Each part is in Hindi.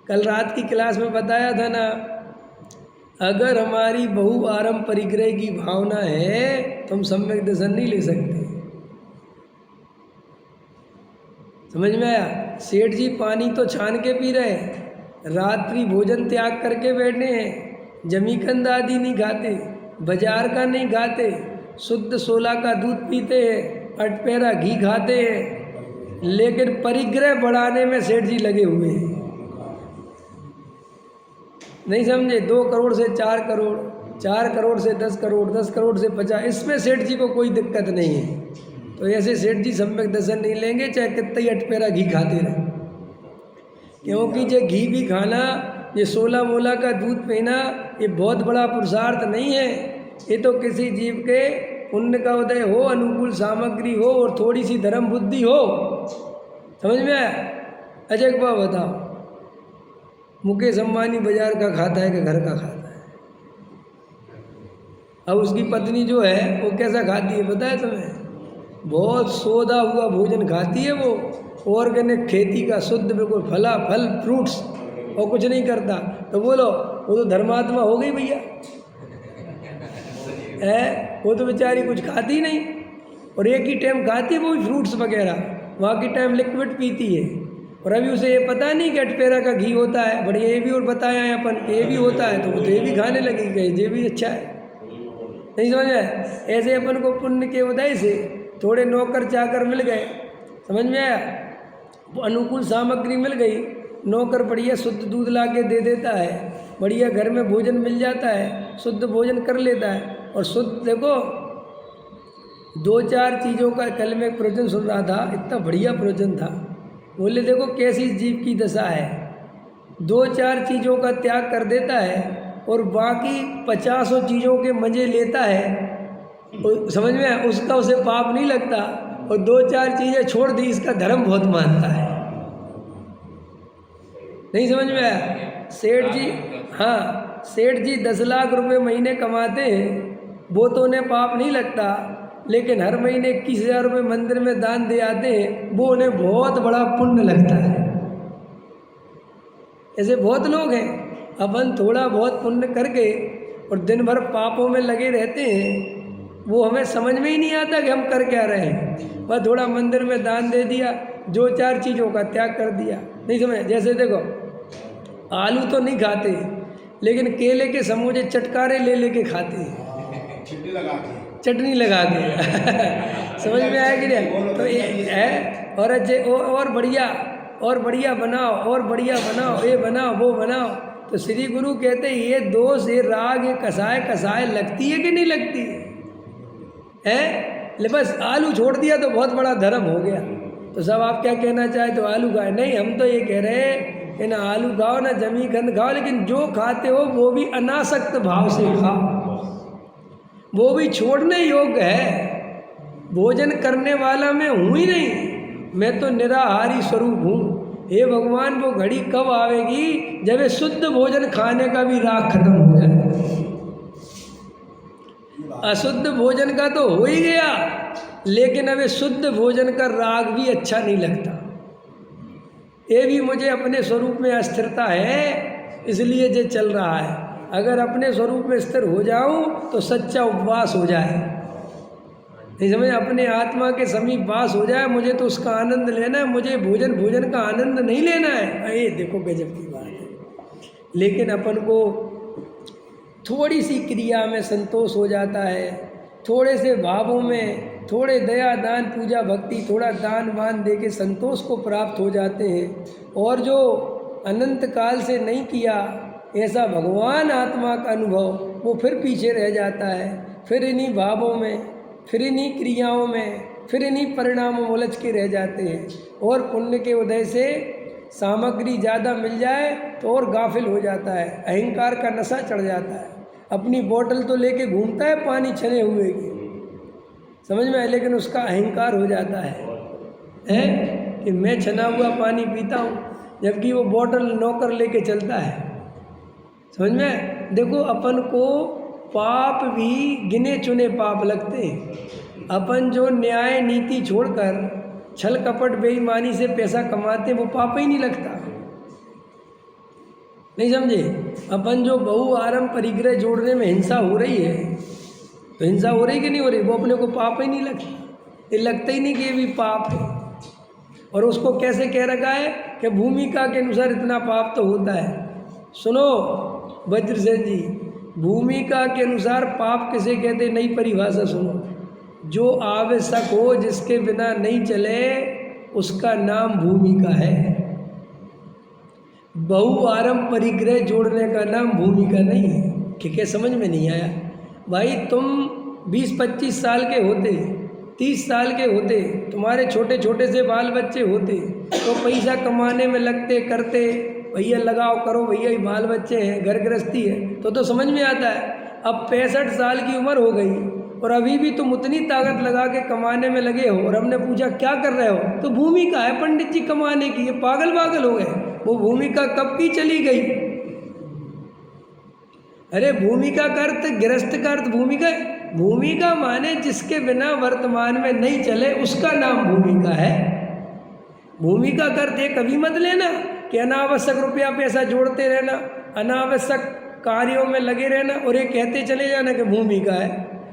कल रात की क्लास में बताया था ना, अगर हमारी बहु आरंभ परिग्रह की भावना है तो हम सम्यक दर्शन नहीं ले सकते। समझ में आया? सेठ जी पानी तो छान के पी रहे, रात्रि भोजन त्याग करके बैठे हैं, जमीकंद आदि नहीं खाते, बाजार का नहीं खाते, शुद्ध सोला का दूध पीते हैं, अटपेरा घी खाते हैं, लेकिन परिग्रह बढ़ाने में सेठ जी लगे हुए हैं। नहीं समझे? 2 करोड़ से 4 करोड़, 4 करोड़ से 10 करोड़, 10 करोड़ से 50, इसमें सेठ जी को कोई दिक्कत नहीं है। तो ऐसे सेठ जी सम्यक दर्शन नहीं लेंगे चाहे कितना ही अटपेरा घी खाते रहे, क्योंकि जो घी भी खाना, ये 16 मोला का दूध पीना, ये बहुत बड़ा पुरुषार्थ नहीं है। ये तो किसी जीव के पुण्य का उदय हो, अनुकूल सामग्री हो और थोड़ी सी धर्म बुद्धि हो। समझ में आया? अजय एक बात बताओ, मुकेश अंबानी बाजार का खाता है कि घर का खाता है? अब उसकी पत्नी जो है वो कैसा खाती है पता है तुम्हें? बहुत सोधा हुआ भोजन खाती है वो, ऑर्गेनिक खेती का, शुद्ध बिल्कुल, फल फ्रूट्स, और कुछ नहीं करता। तो बोलो वो तो धर्मात्मा हो गई भैया है? वो तो बेचारी कुछ खाती नहीं, और एक ही टाइम खाती है वो भी फ्रूट्स वगैरह, बाकी टाइम लिक्विड पीती है। और अभी उसे ये पता नहीं कि अटपेरा का घी होता है, बढ़िया ये भी और बताया है अपन, ये भी होता है, तो वो तो ये भी खाने लगेगी, ये भी अच्छा है। नहीं समझ में? ऐसे अपन को पुण्य के उदय से थोड़े नौकर चाकर मिल गए, समझ में आया? वो अनुकूल सामग्री मिल गई, नौकर बढ़िया शुद्ध दूध ला के दे देता है, बढ़िया घर में भोजन मिल जाता है, शुद्ध भोजन कर लेता है। और शुद्ध देखो 2-4 चीज़ों का, कल में एक प्रवचन सुन रहा था, इतना बढ़िया प्रवचन था। बोले देखो कैसी जीव की दशा है, 2-4 चीज़ों का त्याग कर देता है और बाकी 50 चीज़ों के मज़े लेता है, समझ में है? उसका उसे पाप नहीं लगता, और 2-4 चीज़ें छोड़ दी, इसका धर्म बहुत मानता है। नहीं समझ में आया? सेठ जी, हाँ, सेठ जी 10 लाख रुपए महीने कमाते हैं, वो तो उन्हें पाप नहीं लगता, लेकिन हर महीने 21,000 रुपये मंदिर में दान दे आते हैं, वो उन्हें बहुत बड़ा पुण्य लगता है। ऐसे बहुत लोग हैं, अपन थोड़ा बहुत पुण्य करके और दिन भर पापों में लगे रहते हैं, वो हमें समझ में ही नहीं आता कि हम कर क्या रहे हैं। बस थोड़ा मंदिर में दान दे दिया, 2-4 चीज़ों का त्याग कर दिया। नहीं समझ? जैसे देखो आलू तो नहीं खाते, लेकिन केले के समोसे चटकारे ले लेके खाते हैं, चटनी लगा के समझ में आया कि नहीं? तो ये है, और अच्छे और बढ़िया बनाओ, और बढ़िया बनाओ, ये बनाओ वो बनाओ। तो श्री गुरु कहते हैं ये दोष, ये राग, ये कसाय लगती है कि नहीं लगती है? ले बस आलू छोड़ दिया तो बहुत बड़ा धर्म हो गया। तो सब आप क्या कहना चाहे तो आलू खाए? नहीं, हम तो ये कह रहे हैं कि ना आलू खाओ ना जमीकंद खाओ, लेकिन जो खाते हो वो भी अनासक्त भाव से खाओ, वो भी छोड़ने योग्य है। भोजन करने वाला मैं हूँ ही नहीं, मैं तो निराहारी स्वरूप हूँ। हे भगवान, वो घड़ी कब आवेगी जब ये शुद्ध भोजन खाने का भी राग खत्म हो जाए? अशुद्ध भोजन का तो हो ही गया, लेकिन अब ये शुद्ध भोजन का राग भी अच्छा नहीं लगता। ये भी मुझे अपने स्वरूप में अस्थिरता है, इसलिए ये चल रहा है। अगर अपने स्वरूप में स्थिर हो जाऊं तो सच्चा उपवास हो जाए, नहीं समझ? अपने आत्मा के समीप वास हो जाए, मुझे तो उसका आनंद लेना है, मुझे भोजन का आनंद नहीं लेना है। ये देखो गजब की बात है। लेकिन अपन को थोड़ी सी क्रिया में संतोष हो जाता है, थोड़े से भावों में, थोड़े दया दान पूजा भक्ति, थोड़ा दान वान दे के संतोष को प्राप्त हो जाते हैं। और जो अनंत काल से नहीं किया ऐसा भगवान आत्मा का अनुभव, वो फिर पीछे रह जाता है। फिर इन्हीं भावों में, फिर इन्हीं क्रियाओं में, फिर इन्हीं परिणामों में उलझ के रह जाते हैं। और पुण्य के उदय से सामग्री ज़्यादा मिल जाए तो और गाफिल हो जाता है, अहंकार का नशा चढ़ जाता है। अपनी बोतल तो लेके घूमता है पानी छने हुए की, समझ में है, लेकिन उसका अहंकार हो जाता है कि मैं छना हुआ पानी पीता हूँ, जबकि वो बोतल नौकर लेके चलता है। समझ में? देखो अपन को पाप भी गिने चुने पाप लगते हैं। अपन जो न्याय नीति छोड़कर छल कपट बेईमानी से पैसा कमाते, वो पाप ही नहीं लगता। नहीं समझे? अपन जो बहु आरंभ परिग्रह जोड़ने में हिंसा हो रही है, तो हिंसा हो रही कि नहीं हो रही? वो अपने को पाप ही नहीं लगता, ये लगता ही नहीं कि ये भी पाप है। और उसको कैसे कह रखा है कि भूमिका के अनुसार इतना पाप तो होता है। सुनो वज्रसेन जी, भूमिका के अनुसार पाप किसे कहते? नई परिभाषा सुनो। जो आवश्यक हो, जिसके बिना नहीं चले, उसका नाम भूमिका है। बहु आरंभ परिग्रह जोड़ने का नाम भूमिका नहीं है। ठीक है, समझ में नहीं आया? भाई तुम 20-25 साल के होते, 30 साल के होते, तुम्हारे छोटे छोटे से बाल बच्चे होते, तो पैसा कमाने में लगते करते, भैया लगाओ करो भैया, ये बाल बच्चे हैं, घर गृहस्थी है, तो समझ में आता है। अब 65 साल की उम्र हो गई और अभी भी तुम उतनी ताकत लगा के कमाने में लगे हो, और हमने पूछा क्या कर रहे हो, तो भूमिका है पंडित जी कमाने की। ये पागल हो गए। वो भूमिका कब की चली गई? अरे भूमिका का अर्थ, गृहस्थ का अर्थ भूमिका है। भूमिका माने जिसके बिना वर्तमान में नहीं चले, उसका नाम भूमिका है। भूमिका का अर्थ ये कभी मत लेना कि अनावश्यक रुपया पैसा जोड़ते रहना, अनावश्यक कार्यों में लगे रहना और ये कहते चले जाना कि भूमिका है।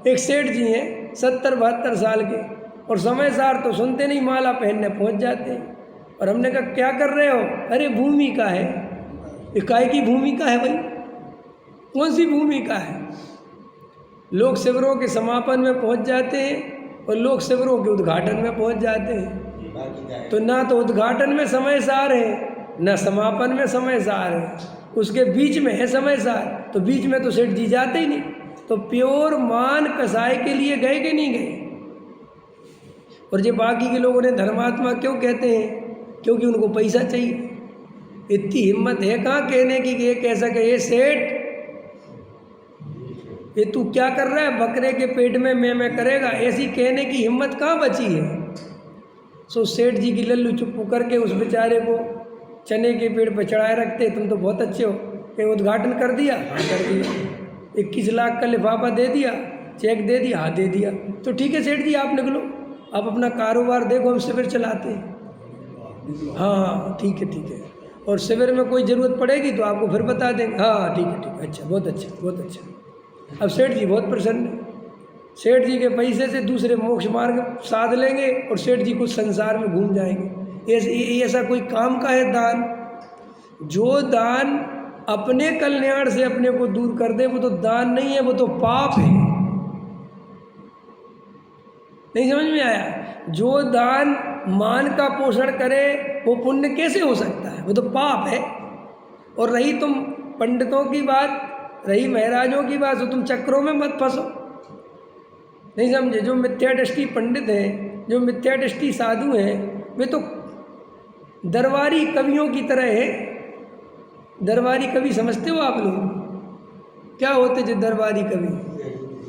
एक सेठ जी हैं 70-72 साल के, और समय सार तो सुनते नहीं, माला पहनने पहुंच जाते हैं। और हमने कहा क्या कर रहे हो? अरे भूमिका है। ये काय की भूमिका है भाई? कौन सी भूमिका है? लोग शिविरों के समापन में पहुंच जाते हैं और लोग शिविरों के उद्घाटन में पहुंच जाते हैं। तो ना तो उद्घाटन में समय सार है, ना समापन में समय सार है, उसके बीच में है समय सार। तो बीच में तो सेठ जी जाते ही नहीं। तो प्योर मान कसाई के लिए गए कि नहीं गए? और जो बाकी के लोगों ने धर्मात्मा क्यों कहते हैं? क्योंकि उनको पैसा चाहिए। इतनी हिम्मत है कहाँ कहने की कि ये कह सके, ये सेठ ये तू क्या कर रहा है, बकरे के पेट में मैं करेगा, ऐसी कहने की हिम्मत कहाँ बची है? सो सेठ जी की लल्लू चुप्पू करके उस बेचारे को चने के पेड़ पर चढ़ाए रखते। तुम तो बहुत अच्छे हो, कि उद्घाटन कर दिया? हाँ कर दिया। 21 लाख का लिफाफा दे दिया, चेक दे दिया? हाँ दे दिया। तो ठीक है सेठ जी आप निकलो, आप अपना कारोबार देखो, हम शिविर चलाते हैं। हाँ ठीक है ठीक है, और शिविर में कोई ज़रूरत पड़ेगी तो आपको फिर बता देंगे। हाँ ठीक है, अच्छा बहुत अच्छा बहुत अच्छा। अब सेठ जी बहुत प्रसन्न है। सेठ जी के पैसे से दूसरे मोक्ष मार्ग साध लेंगे और सेठ जी कुछ संसार में घूम जाएंगे। ऐसा कोई काम का है दान? जो दान अपने कल्याण से अपने को दूर कर दे वो तो दान नहीं है, वो तो पाप है। नहीं समझ में आया? जो दान मान का पोषण करे वो पुण्य कैसे हो सकता है? वो तो पाप है। और रही तुम पंडितों की बात, रही महाराजों की बात, तो तुम चक्रों में मत फंसो। नहीं समझे? जो मिथ्यादृष्टि पंडित हैं, जो मिथ्यादृष्टि साधु हैं, वे तो दरबारी कवियों की तरह है। दरबारी कवि समझते हो आप लोग? क्या होते थे दरबारी कवि?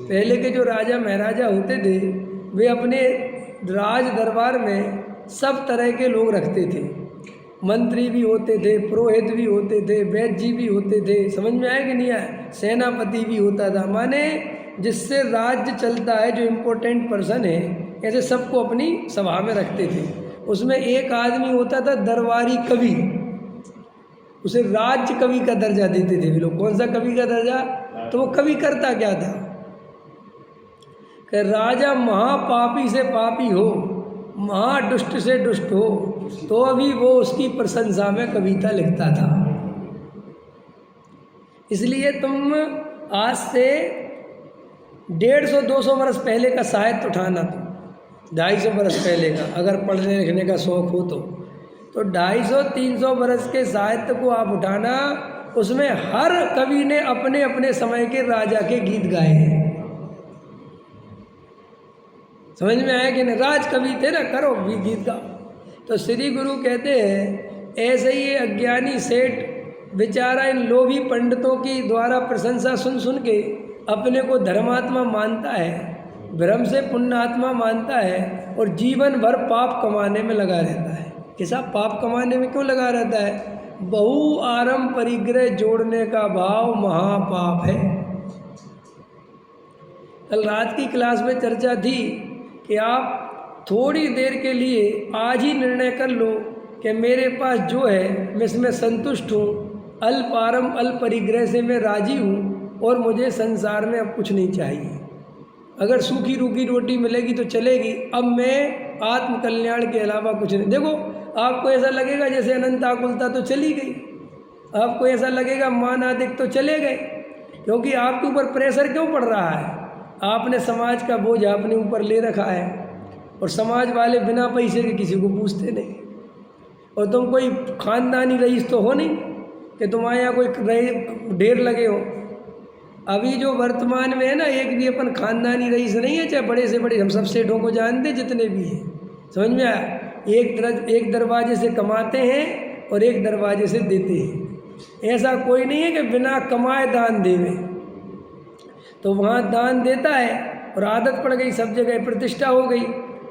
पहले के जो राजा महाराजा होते थे वे अपने राज दरबार में सब तरह के लोग रखते थे। मंत्री भी होते थे, पुरोहित भी होते थे, वैद्य जी भी होते थे। समझ में आया कि नहीं आया? सेनापति भी होता था। माने जिससे राज्य चलता है, जो इम्पोर्टेंट पर्सन है, ऐसे सबको अपनी सभा में रखते थे। उसमें एक आदमी होता था दरबारी कवि, उसे राज्य कवि का दर्जा देते थे वे लोग। कौन सा कवि का दर्जा? तो वो कवि करता क्या था कि राजा महापापी से पापी हो, महादुष्ट से दुष्ट हो, तो अभी वो उसकी प्रशंसा में कविता लिखता था। इसलिए तुम आज से 150-200 वर्ष पहले का साहित्य उठाना, तो 250 वर्ष पहले का, अगर पढ़ने लिखने का शौक़ हो तो 250-300 वर्ष के साहित्य को आप उठाना, उसमें हर कवि ने अपने अपने समय के राजा के गीत गाए हैं। समझ में आया कि नहीं? राज कवि थे ना, करो भी गीत गाओ। तो श्री गुरु कहते हैं ऐसे ही ये अज्ञानी सेठ बेचारा इन लोभी पंडितों की द्वारा प्रशंसा सुन सुन के अपने को धर्मात्मा मानता है, भ्रम से पुण्यात्मा मानता है, और जीवन भर पाप कमाने में लगा रहता है। किसा पाप कमाने में क्यों लगा रहता है? बहु आरंभ परिग्रह जोड़ने का भाव महापाप है। कल रात की क्लास में चर्चा थी कि आप थोड़ी देर के लिए आज ही निर्णय कर लो कि मेरे पास जो है मैं इसमें संतुष्ट हूँ, अल्पारम अल्प परिग्रह से मैं राजी हूँ और मुझे संसार में अब कुछ नहीं चाहिए। अगर सूखी रूखी रोटी मिलेगी तो चलेगी, अब मैं आत्म कल्याण के अलावा कुछ नहीं। देखो आपको ऐसा लगेगा जैसे अनंत आकुलता तो चली गई, आपको ऐसा लगेगा मान आदिक तो चले गए, क्योंकि आपके ऊपर प्रेशर क्यों पड़ रहा है? आपने समाज का बोझ अपने ऊपर ले रखा है, और समाज वाले बिना पैसे के किसी को पूछते नहीं। और तुम कोई खानदानी रईस तो हो नहीं कि तुम्हारे यहाँ कोई ढेर लगे हो। अभी जो वर्तमान में है ना, एक भी अपन खानदानी रईस नहीं है, चाहे बड़े से बड़े, हम सब सेठों को जानते जितने भी हैं, समझ में आया? एक दरवाजे से कमाते हैं और एक दरवाजे से देते हैं। ऐसा कोई नहीं है कि बिना कमाए दान देवे। तो वहाँ दान देता है और आदत पड़ गई, सब जगह प्रतिष्ठा हो गई।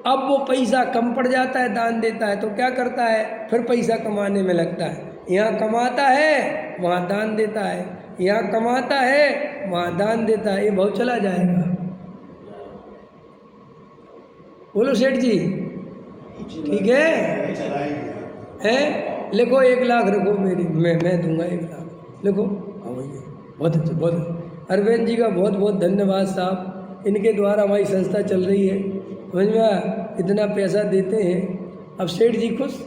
अब वो पैसा कम पड़ जाता है, दान देता है तो क्या करता है, फिर पैसा कमाने में लगता है। यहाँ कमाता है वहाँ दान देता है, यहाँ कमाता है वहाँ दान देता है, ये बहुत चला जाएगा। बोलो सेठ जी, ठीक है? लिखो 1 लाख रखो मेरी, मैं दूंगा 1 लाख, लिखो। हाँ भैया, बहुत अच्छा, बहुत अच्छा। अरविंद जी का बहुत बहुत धन्यवाद साहब, इनके द्वारा हमारी संस्था चल रही है, समझ में आया? इतना पैसा देते हैं। अब सेठ जी खुश,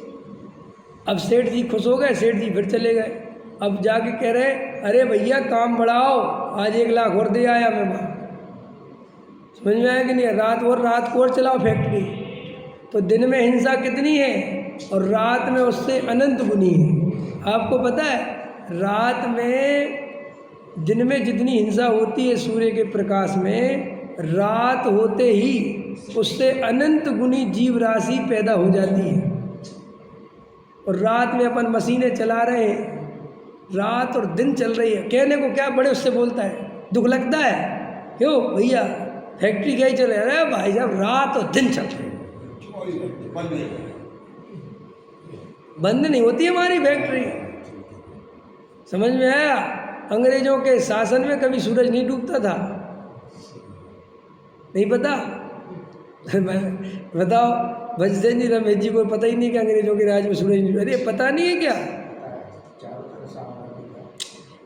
अब सेठ जी खुश हो गए, सेठ जी फिर चले गए। अब जाके कह रहे अरे भैया काम बढ़ाओ, आज 1 लाख और दे आया मैं वहाँ। समझ में आया कि नहीं? रात को और चलाओ फैक्ट्री। तो दिन में हिंसा कितनी है और रात में उससे अनंत गुनी है। आपको पता है रात में, दिन में जितनी हिंसा होती है सूर्य के प्रकाश में, रात होते ही उससे अनंत गुनी जीव राशि पैदा हो जाती है। और रात में अपन मशीनें चला रहे हैं, रात और दिन चल रही है, कहने को क्या बड़े उससे बोलता है, दुख लगता है। क्यों भैया फैक्ट्री क्या ही चल रही है? अरे भाई साहब रात और दिन चल रही है, बंद नहीं होती हमारी फैक्ट्री। समझ में आया? अंग्रेजों के शासन में कभी सूरज नहीं डूबता था, नहीं पता? बताओ भजन जी, रमेश जी को पता ही नहीं कि अंग्रेजों के राज में सूरज नहीं। अरे पता नहीं है क्या?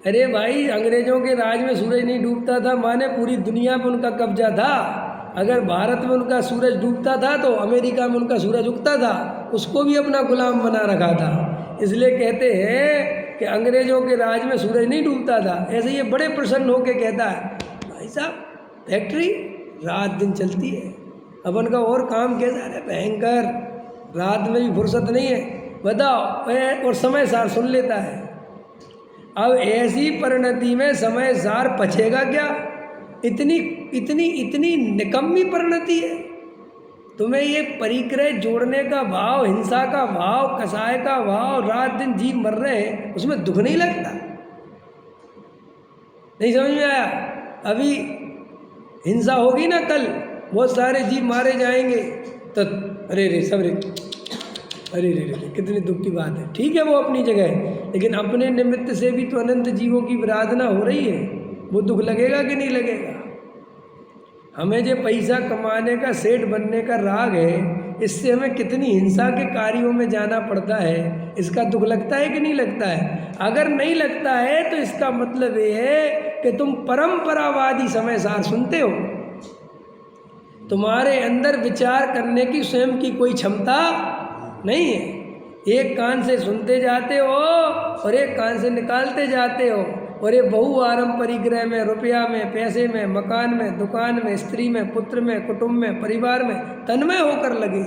अरे भाई अंग्रेजों के राज में सूरज नहीं डूबता था, माने पूरी दुनिया में उनका कब्जा था। अगर भारत में उनका सूरज डूबता था तो अमेरिका में उनका सूरज उगता था, उसको भी अपना गुलाम बना रखा था। इसलिए कहते हैं कि अंग्रेजों के राज में सूरज नहीं डूबता था। ऐसे ये बड़े प्रसन्न होकर कहता है भाई साहब फैक्ट्री रात दिन चलती है, अपन का और काम कैसा है भयंकर, रात में भी फुर्सत नहीं है, बताओ। और समय सार सुन लेता है। अब ऐसी परिणति में समय सार पचेगा क्या? इतनी इतनी इतनी निकम्मी परिणति है। तुम्हें ये परिग्रह जोड़ने का भाव, हिंसा का भाव, कसाय का भाव, रात दिन जीव मर रहे हैं, उसमें दुख नहीं लगता? नहीं समझ में आया? अभी हिंसा होगी ना कल, बहुत सारे जीव मारे जाएंगे तो अरे रे सब रे, अरे रे कितनी दुख की बात है। ठीक है वो अपनी जगह है, लेकिन अपने निमित्त से भी तो अनंत जीवों की विराधना हो रही है, वो दुख लगेगा कि नहीं लगेगा? हमें जो पैसा कमाने का, सेठ बनने का राग है, इससे हमें कितनी हिंसा के कार्यों में जाना पड़ता है, इसका दुख लगता है कि नहीं लगता है? अगर नहीं लगता है तो इसका मतलब ये है कि तुम परंपरावादी समय सार सुनते हो, तुम्हारे अंदर विचार करने की स्वयं की कोई क्षमता नहीं है। एक कान से सुनते जाते हो और एक कान से निकालते जाते हो, और ये बहुआरंभ परिग्रह में, रुपया में, पैसे में, मकान में, दुकान में, स्त्री में, पुत्र में, कुटुंब में, परिवार में तन्मय होकर लगे।